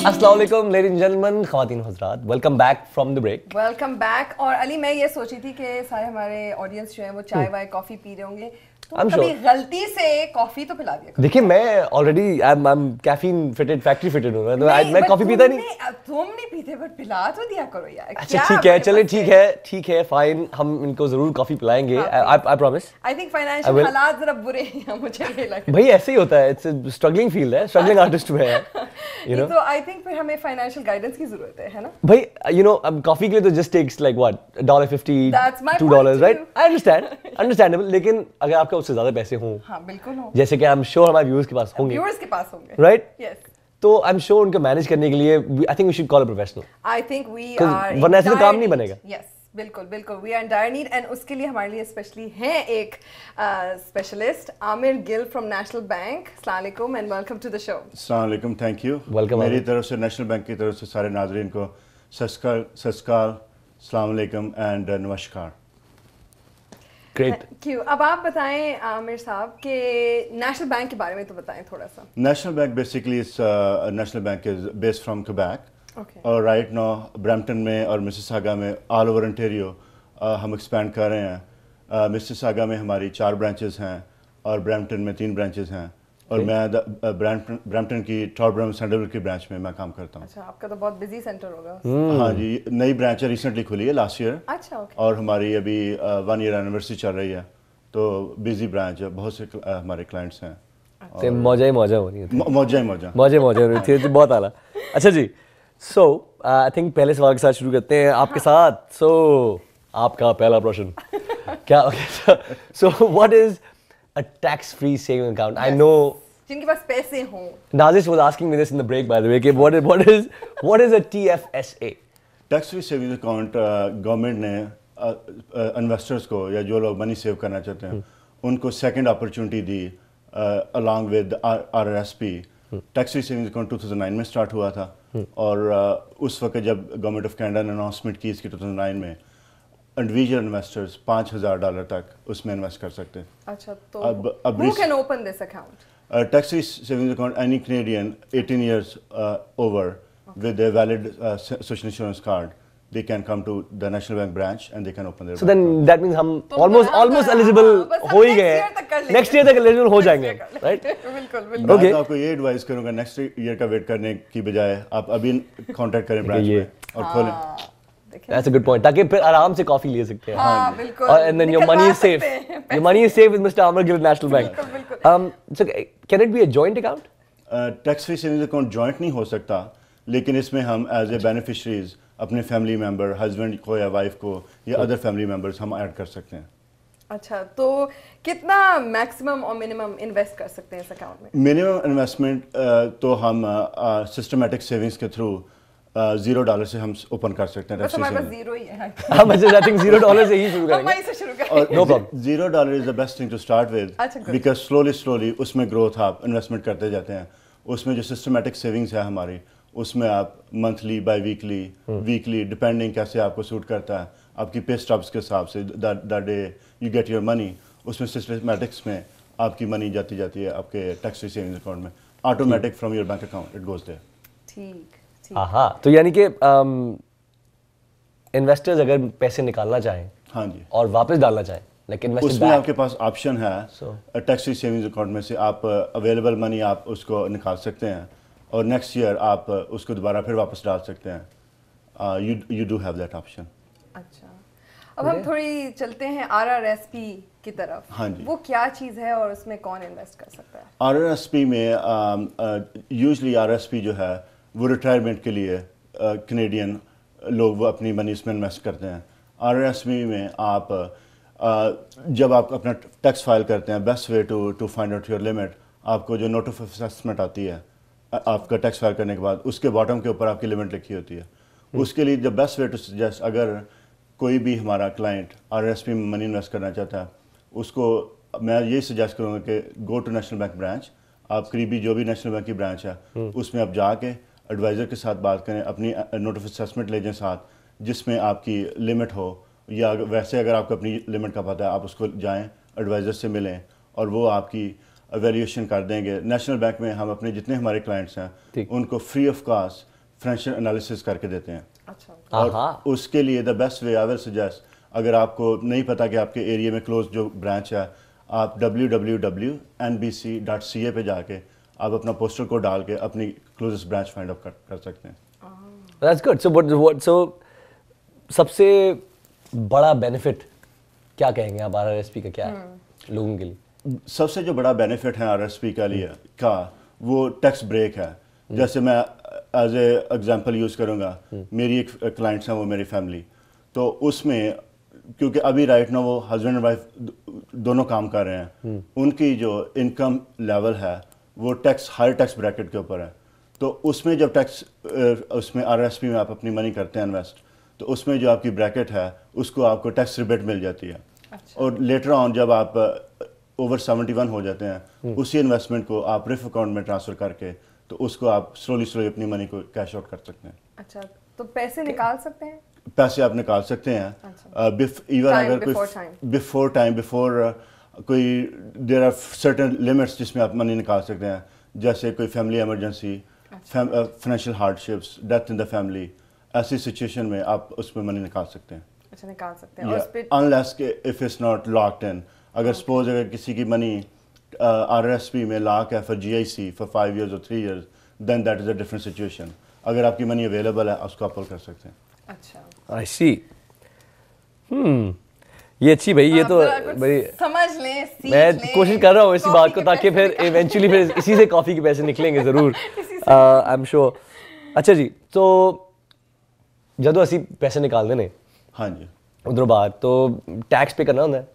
अस्सलाम वालेकुम ladies and gentlemen, ख़वातीन हज़रात, welcome back from the break. Welcome back. और अली, मैं ये सोची थी कि सारे हमारे ऑडियंस जो है वो चाय वाय कॉफी पी रहे होंगे, तो कभी गलती से कॉफी तो पिला दिया। देखिए, मैं already I am caffeine fitted, factory fitted हूं, तो मैं कॉफी पीता नहीं। तुम नहीं पीते, बट पिला तो दिया करो यार। अच्छा ठीक है, चले ठीक है फाइन, हम इनको जरूर कॉफी पिलाएंगे, I promise. I think financial हालात जरा बुरे हैं, मुझे ये लगता है। भाई ऐसे ही होता है, इट्स अ स्ट्रगलिंग फील्ड है, स्ट्रगलिंग आर्टिस्ट में है, यू नो। तो आई थिंक फिर हमें फाइनेंशियल गाइडेंस की जरूरत है ना भाई। यू नो, कॉफी के लिए तो just takes like what $1.50 $2, right? I understandable. लेकिन अगर आपके उससे ज्यादा पैसे हों, हाँ बिल्कुल हो, जैसे कि आई एम श्योर हमारे व्यूअर्स के पास होंगे, राइट? यस। तो आई एम श्योर उनको मैनेज करने के लिए I think we should call a professional. I think we are, वरना ऐसे तो काम नहीं बनेगा। यस बिल्कुल बिल्कुल, we are in dire need. And उसके लिए हमारे लिए स्पेशली हैं एक specialist, Amir Gill from National Bank. अस्सलाम वालेकुम and welcome to the show. अस्सलाम वालेकुम, थैंक यू। वेलकम। मेरी तरफ से, नेशनल बैंक की तरफ से सारे नाज़रीन को सस्कार, अस्सलाम वालेकुम एंड नमस्कार। Great, thank you. अब आप बताएं आमिर साहब कि नेशनल बैंक के बारे में तो बताएं थोड़ा सा। National bank basically national bank is based from Quebec, और राइट नाउ ब्रैम्पटन में और मिसिसागा में, ऑल ओवर ओंटारियो हम एक्सपैंड कर रहे हैं। मिसिसागा में हमारी 4 ब्रांचेस हैं और ब्रैम्पटन में 3 ब्रांचेस हैं, और मैं ब्रैम्पटन की टॉरब्रम सेंडरविल की ब्रांच में मैं काम करता हूँ। अच्छा, आपका तो बहुत बिजी सेंटर होगा। हाँ जी, नई ब्रांच है, रिसेंटली खुली है लास्ट ईयर। अच्छा, ओके। और हमारी अभी 1 ईयर एनिवर्सरी चल रही है, तो बिजी ब्रांच है, बहुत से हमारे क्लाइंट्स हैं। तो मौजा ही मौजा हो रही है, मौजा ही मौजा हो रही थी, तो बहुत आला। अच्छा जी, सो आई थिंक पहले सवाल के साथ शुरू करते हैं आपके साथ। सो आपका पहला प्रश्न क्या? So what is a tax free saving account? I know जिनके पास पैसे हों। Nazish was asking me this in the break, by the way, what is a TFSA? Tax free saving account government ने इन्वेस्टर्स को, या जो लोग money save करना चाहते हैं, उनको second opportunity the along with RRSP। Tax free saving account 2009 में स्टार्ट हुआ था, और उस वक्त जब गवर्नमेंट ऑफ कनाडा ने अनाउंसमेंट की इसकी 2009 में, इंडिविजुअल इन्वेस्टर्स $5,000 तक उसमें इन्वेस्ट कर सकते हैं। अच्छा, तो who can open this account? Tax free savings account, any Canadian 18 years over with a valid social insurance card, they can come to the National Bank branch and they can open their So then that means हम almost eligible हो ही गए हैं, next year तक eligible हो जाएंगे, right? बिल्कुल बिल्कुल। मैं तो आपको ये एडवाइस करूंगा, नेक्स्ट ईयर का वेट करने की बजाय आप अभी कांटेक्ट करें ब्रांच में और खोलें। That's a good point, ताकि फिर आराम से कॉफी ले सकते हैं। हाँ बिल्कुल। And then your money is safe. Your money is safe with Mr. Amar Gill National Bank. So can it be a joint account? Tax free savings account joint नहीं हो सकता, लेकिन इसमें हम एज ए बेनिफिशरीज अपने family member, husband को या wife को या अदर फैमिली मेंबर्स हम ऐड कर सकते हैं। अच्छा, तो कितना मैक्सिमम और मिनिमम इन्वेस्ट कर सकते हैं इस अकाउंट में? मिनिमम इन्वेस्टमेंट तो हम सिस्टमेटिक सेविंग्स के थ्रू $0 से हम ओपन कर सकते हैं। बस हमारे पास जीरो ही है। हम आई थिंक $0 से ही शुरू करेंगे। हम वहीं से शुरू करेंगे। No problem. $0 is the best thing to start with, because slowly उसमें ग्रोथ आप इन्वेस्टमेंट करते जाते हैं। उसमें जो सिस्टमेटिक सेविंग्स है हमारी, उसमें आप मंथली, बाई वीकली डिपेंडिंग कैसे आपको सूट करता है, आपकी पे स्टब्स के हिसाब से the day you get your money, उसमें सिस्टमेटिक्स में आपकी मनी जाती है आपके टैक्स फ्री सेविंग्स अकाउंट में, automatic from your bank account it goes there. ठीक। हाँ, तो यानी कि इन्वेस्टर्स अगर पैसे निकालना चाहें, हाँ जी, और वापस डालना चाहें, लेकिन उसमें आपके पास ऑप्शन है टैक्स फ्री सेविंग्स अकाउंट में से आप अवेलेबल मनी आप उसको निकाल सकते हैं, और नेक्स्ट ईयर आप उसको दोबारा फिर वापस डाल सकते हैं। You do have that option. अच्छा, अब हम थोड़ी चलते हैं RRSP की तरफ। हाँ जी, वो क्या चीज़ है और उसमें कौन इन्वेस्ट कर सकता है? RRSP में यूजली RRSP जो है वो रिटायरमेंट के लिए कैनेडियन लोग वो अपनी मनी इसमें इन्वेस्ट करते हैं। RRSP में आप जब आप अपना टैक्स फाइल करते हैं, best way to find out your limit, आपको जो नोट ऑफ असेसमेंट आती है आपका टैक्स फाइल करने के बाद, उसके बॉटम के ऊपर आपकी लिमिट लिखी होती है। उसके लिए the best way to suggest, अगर कोई भी हमारा क्लाइंट RRSP में मनी इन्वेस्ट करना चाहता है, उसको मैं ये सजेस्ट करूँगा कि go to National Bank branch. आप करीबी जो भी नेशनल बैंक की ब्रांच है उसमें आप जाके एडवाइज़र के साथ बात करें, अपनी नोट ऑफ असेसमेंट ले जाएं साथ, जिसमें आपकी लिमिट हो, या वैसे अगर आपको अपनी लिमिट का पता है आप उसको जाएं, एडवाइज़र से मिलें और वो आपकी वैल्यूएशन कर देंगे। नेशनल बैंक में हम अपने जितने हमारे क्लाइंट्स हैं उनको free of cost financial analysis करके देते हैं. अच्छा. और उसके लिए the best way I will suggest, अगर आपको नहीं पता कि आपके एरिया में क्लोज जो ब्रांच है, आप www.nbc.ca पे जाके आप अपना पोस्टल कोड डाल के अपनी क्लोजेस्ट ब्रांच फाइंड आउट कर सकते हैं. That's good. So सबसे बड़ा बेनिफिट क्या कहेंगे आप RRSP का क्या है लोगों के लिए? सबसे जो बड़ा बेनिफिट है RRSP के लिए का वो टैक्स ब्रेक है. जैसे मैं एज ए एग्जांपल यूज़ करूँगा, मेरी एक क्लाइंट्स हैं वो मेरी फैमिली, तो उसमें क्योंकि अभी राइट ना वो हस्बैंड एंड वाइफ दोनों काम कर रहे हैं, उनकी जो इनकम लेवल है वो टैक्स हायर टैक्स ब्रैकेट के ऊपर है. तो उसमें जब टैक्स उसमें RRSP में आप अपनी मनी करते हैं इन्वेस्ट, तो उसमें जो आपकी ब्रैकेट है उसको आपको टैक्स रिबेट मिल जाती है. अच्छा. और लेटर ऑन जब आप ओवर 71 हो जाते हैं, उसी इन्वेस्टमेंट को आप रिफ अकाउंट में ट्रांसफ़र करके तो उसको आप स्लोली अपनी मनी को कैश आउट कर सकते हैं. अच्छा, तो पैसे निकाल सकते हैं? पैसे आप निकाल सकते हैं. अच्छा. इवन अगर कोई बिफोर कोई देयर आर सर्टेन लिमिट्स जिसमें आप मनी निकाल सकते हैं, जैसे कोई family emergency, financial hardships, death in the family, ऐसी सिचुएशन में आप उसमें मनी निकाल सकते हैं. अच्छा, निकाल सकते हैं. और उस पे unless if it's not locked in. अगर सपोज अगर किसी की मनी RRSP में लॉक है फॉर GIC फॉर 5 years और 3 years, then that is a different situation. अगर आपकी मनी अवेलेबल है उसको आप पुल कर सकते हैं. अच्छा. I see. ये अच्छी भाई, ये तो भाई समझ लें, सीख मैं लें, कोशिश कर रहा हूँ इसी बात को, कॉफी ताकि के फिर पैसे इवेंचुअली फिर इसी से कॉफ़ी के पैसे निकलेंगे ज़रूर. आई एम श्योर. अच्छा जी, तो जदों असी पैसे निकालते ने हाँ जी, उधरों बाहर, तो टैक्स पे करना होता है?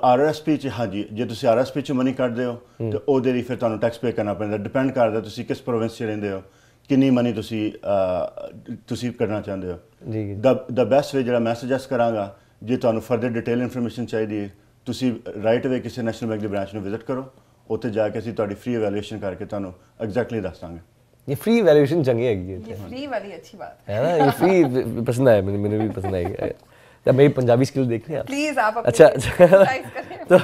RRSP च हाँ जी, जे तुसी RRSP च मनी कटदे हो तो ਉਹਦੇ ਲਈ ਫਿਰ ਤੁਹਾਨੂੰ ਟੈਕਸ ਪੇ ਕਰਨਾ ਪੈਂਦਾ. ਡਿਪੈਂਡ ਕਰਦਾ ਤੁਸੀਂ ਕਿਸ ਪ੍ਰੋਵਿੰਸ 'ਚ ਰਹਿੰਦੇ ਹੋ, ਕਿੰਨੀ ਮਨੀ ਤੁਸੀਂ ਕਰਨਾ ਚਾਹੁੰਦੇ ਹੋ. ਜੀ. ਦ ਬੈਸਟ ਵੇ ਜਿਹੜਾ ਮੈਂ ਸੁਜੈਸਟ ਕਰਾਂਗਾ, ਜੇ ਤੁਹਾਨੂੰ ਫਰਦਰ ਡਿਟੇਲ ਇਨਫੋਰਮੇਸ਼ਨ ਚਾਹੀਦੀ ਹੈ, ਤੁਸੀਂ ਰਾਈਟ ਅਵੇ ਕਿਸੇ ਨੈਸ਼ਨਲ ਬੈਂਕ ਦੀ ਬ੍ਰਾਂਚ ਨੂੰ ਵਿਜ਼ਿਟ ਕਰੋ. ਉੱਥੇ ਜਾ ਕੇ ਅਸੀਂ ਤੁਹਾਡੀ ਫ੍ਰੀ ਇਵੈਲੂਏਸ਼ਨ ਕਰਕੇ ਤੁਹਾਨੂੰ ਐਗਜ਼ੈਕਟਲੀ ਦੱਸ ਦਾਂਗੇ. ये फ्री वैल्यूएशन चंगी है, ये फ्री वाली अच्छी बात है ना. ये फ्री पसंद आया, मैंने भी पसंद आई. जब मेरी पंजाबी स्किल देख रहे हैं आप. प्लीज आप अपनी अच्छा exercise करें. तो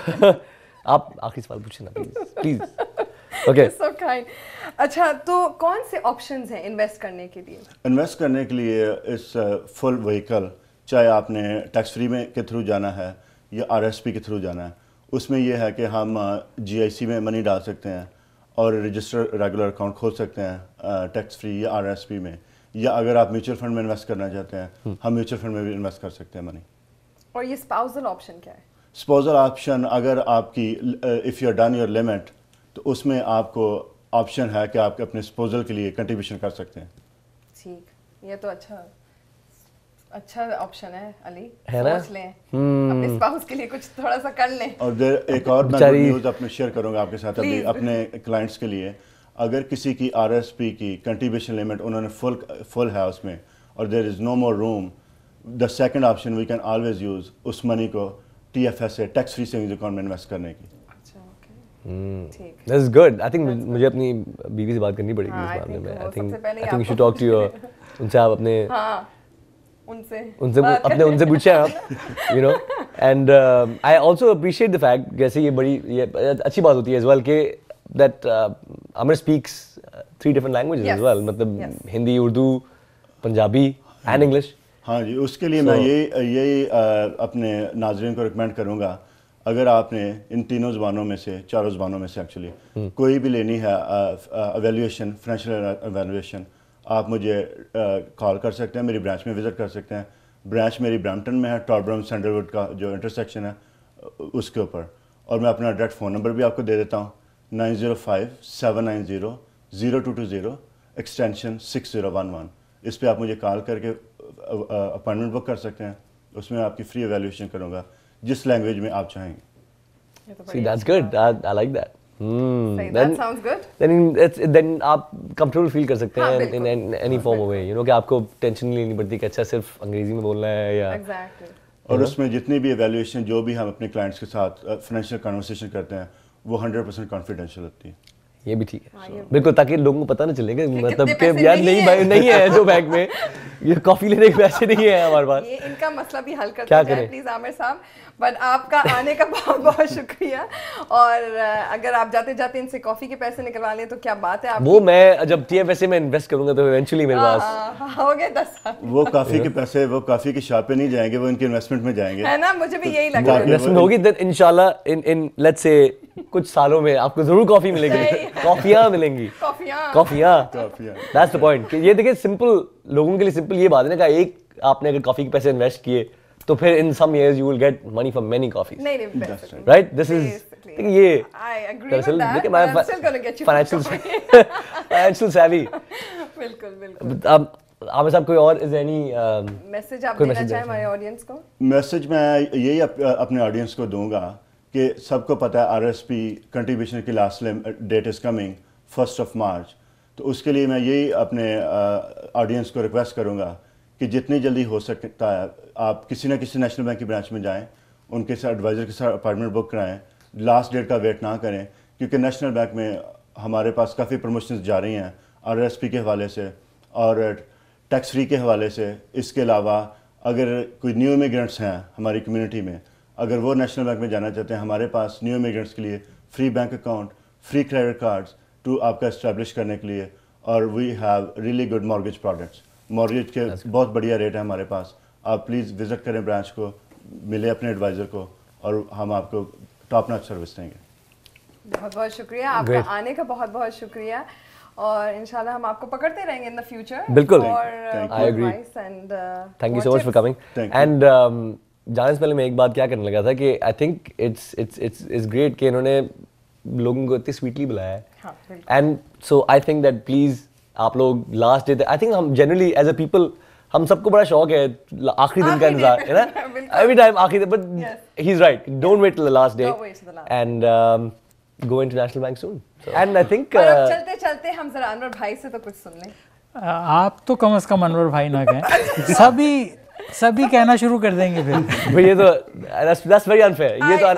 आप आखिरी सवाल पूछिए ना प्लीज. ओके. So kind. अच्छा, तो कौन से ऑप्शंस हैं इन्वेस्ट करने के लिए? इन्वेस्ट करने के लिए इस फुल व्हीकल, चाहे आपने टैक्स फ्री में के थ्रू जाना है या RRSP के थ्रू जाना है, उसमें यह है कि हम GIC में मनी डाल सकते हैं और रजिस्टर रेगुलर अकाउंट खोल सकते हैं टैक्स फ्री या RRSP में, या अगर आप म्यूचुअल फंड में इन्वेस्ट करना चाहते हैं, हम म्यूचुअल फंड में भी इन्वेस्ट कर सकते हैं मनी. और ये स्पाउसल ऑप्शन क्या है? स्पाउसल ऑप्शन, अगर आपकी if you are done your limit, तो उसमें आपको ऑप्शन है कि आप अपने स्पाउसल के लिए कंट्रीब्यूशन कर सकते हैं. ठीक, ये तो अच्छा ऑप्शन है अली. है ना? सोच लें अपने स्पाउस के लिए कुछ थोड़ा सा कर लें. और एक और मैं गुड न्यूज़ अपने शेयर करूंगा आपके साथ अभी अपने क्लाइंट्स के लिए. अगर किसी की RRSP की कंट्रीब्यूशन लिमिट उन्होंने फुल है उसमें और there is no more room, the second option we can always use उस मनी को TFS से टैक्स फ्री सेविंग्स अकाउंट में इन्वेस्ट करने की. अच्छा, ओके, ठीक. That's good. I think मुझे अपनी बीवी से बात करनी पड़ेगी इस मामले में. I think you should talk to your उनसे आप अपने उनसे पूछे आप, you know. And I also appreciate the fact, जैसे ये अच्छी बात होती है as well कि that Amar speaks 3 different languages as well, मतलब हिंदी, उर्दू, पंजाबी and English. हाँ जी, उसके लिए मैं यही अपने नाजरीन को रिकमेंड करूँगा, अगर आपने इन तीनों ज़बानों में से, चारों ज़बानों में से एक्चुअली कोई भी लेनी है एवेल्यूएशन, फाइनेंशियल एवेल्यूएशन, आप मुझे कॉल कर सकते हैं, मेरी ब्रांच में विज़िट कर सकते हैं. ब्रांच मेरी ब्रैम्पटन में है, टॉरब्रम सैंडलवुड का जो इंटरसेक्शन है उसके ऊपर. और मैं अपना डायरेक्ट फ़ोन नंबर भी आपको दे देता हूँ, 9057900220 एक्सटेंशन 6011. इस पर आप मुझे कॉल करके अपॉइंटमेंट बुक कर सकते हैं. उसमें आपकी फ्री एवेल्यूएशन करूँगा जिस लैंग्वेज में आप चाहेंगे. See, that's good. I like that. That sounds good. Then आप comfortable feel कर सकते हैं in any form of way, you know, कि आपको टेंशन नहीं लेनी पड़ती कि अच्छा सिर्फ अंग्रेजी में बोलना है या. Exactly. और उसमें जितनी भी एवेल्यूएशन जो भी हम अपने क्लाइंट्स के साथ फाइनेंशियल कन्वर्सेशन करते हैं वो 100% कॉन्फिडेंशियल होती है. ये भी ठीक है बिल्कुल, ताकि लोगों को पता ना चले कि मतलब कि यार नहीं भाई नहीं है जो बैंक में ये कॉफी लेने के पैसे नहीं है हमारे पास. ये इनका मसला भी हल करते क्या जाए करें? प्लीज आमिर साहब. बट आपका आने का बहुत बहुत शुक्रिया. और अगर आप जाते जाते इनसे कॉफी के पैसे निकलवा लें तो क्या बात है. वो मैं जब TFSA में इन्वेस्ट करूंगा तो इवेंचुअली मेरे पास हो गए 10 साल वो काफ़ी के पैसे वो काफ़ी की शॉप पे नहीं जाएंगे, वो इनके इन्वेस्टमेंट में जाएंगे. है ना. मुझे भी यही लग रहा है. इन्वेस्टमेंट होगी देन इंशाल्लाह इन लेट्स से कुछ सालों में आपको जरूर कॉफी मिलेगी, कॉफियां मिलेंगी, कॉफियां. That's the point. ये देखिए सिंपल लोगों के लिए सिंपल ये बात है ना कि एक आपने अगर कॉफी के पैसे इन्वेस्ट किए तो फिर in some years you will get money from many coffees. नहीं राइट. दिस इज ये I agree with that, but I'm still going to get you financial savvy. बिल्कुल. अब आमिर साहब कोई और इज एनी मैसेज आप कोई देना message चाहें देना हमारे ऑडियंस को. मैसेज मैं यही अपने ऑडियंस को दूंगा कि सबको पता है RSP कंट्रीब्यूशन की लास्ट डेट इज़ कमिंग 1 मार्च. तो उसके लिए मैं यही अपने ऑडियंस को रिक्वेस्ट करूंगा कि जितनी जल्दी हो सकता है आप किसी न किसी नेशनल बैंक की ब्रांच में जाएं, उनके साथ एडवाइज़र के साथ अपॉइंटमेंट बुक कराएं, लास्ट डेट का वेट ना करें, क्योंकि नेशनल बैंक में हमारे पास काफ़ी प्रमोशंस जा रही हैं RSP के हवाले से और टैक्स फ्री के हवाले से. इसके अलावा अगर कोई न्यू इमिग्रेंट्स हैं हमारी कम्युनिटी में, अगर वो नेशनल बैंक में जाना चाहते हैं, हमारे पास न्यू इमिग्रेंट्स के लिए free bank account, free credit cards to आपका इस्टेब्लिश करने के लिए. और we have really good mortgage products. Mortgage के बहुत बढ़िया रेट है हमारे पास. आप प्लीज़ विज़िट करें ब्रांच को, मिले अपने एडवाइज़र को और हम आपको टॉप नॉच सर्विस देंगे. बहुत बहुत शुक्रिया आपका आने का. बहुत बहुत शुक्रिया. और इंशाल्लाह हम आपको पकड़ते रहेंगे इन द फ्यूचर. बिल्कुल. I agree. Thank you so much for coming. And जाने से पहले मैं एक बात क्या करने लगा था कि आई थिंक इट्स ग्रेट कि इन्होंने लोगों को इतनी स्वीटली बुलाया है. And so I think that please आप लोग लास्ट डे, आई थिंक हम जनरली एज अ पीपल हम सबको बड़ा शौक है आखिरी दिन का इंतजार है ना. एवरी टाइम आखिरी दिन. But he is right. Don't wait till the last day and go into National Bank soon. And I think चलते चलते हम जरा अनवर भाई से तो कुछ सुन लें. आप तो कम से कम अनवर भाई ना कहें. सभी कहना शुरू कर देंगे फिर. भाई ये तो that's very unfair. ये तो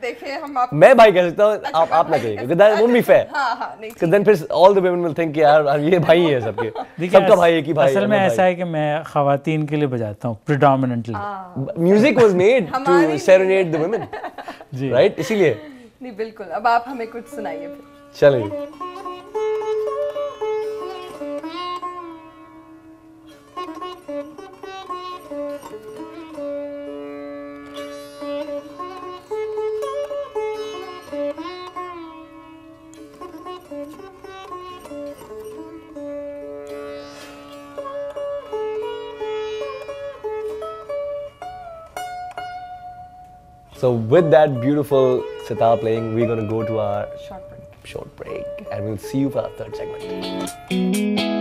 देखिए हम आप मैं भाई कह सकता हूँ, आप ना कहिए because that won't be fair. हाँ नहीं. Because then फिर all the women will think कि यार ये भाई है सबके, सबका भाई एक ही भाई. असल में ऐसा है कि मैं ख़वातीन के लिए बजाता हूँ predominantly. Music was made to serenade the women. Right? इसीलिए. नहीं बिल्कुल. अब आप हमें कुछ सुनाइए फिर. चलिए. So with that beautiful sitar playing, we're going to go to our short break and we'll see you for our third segment.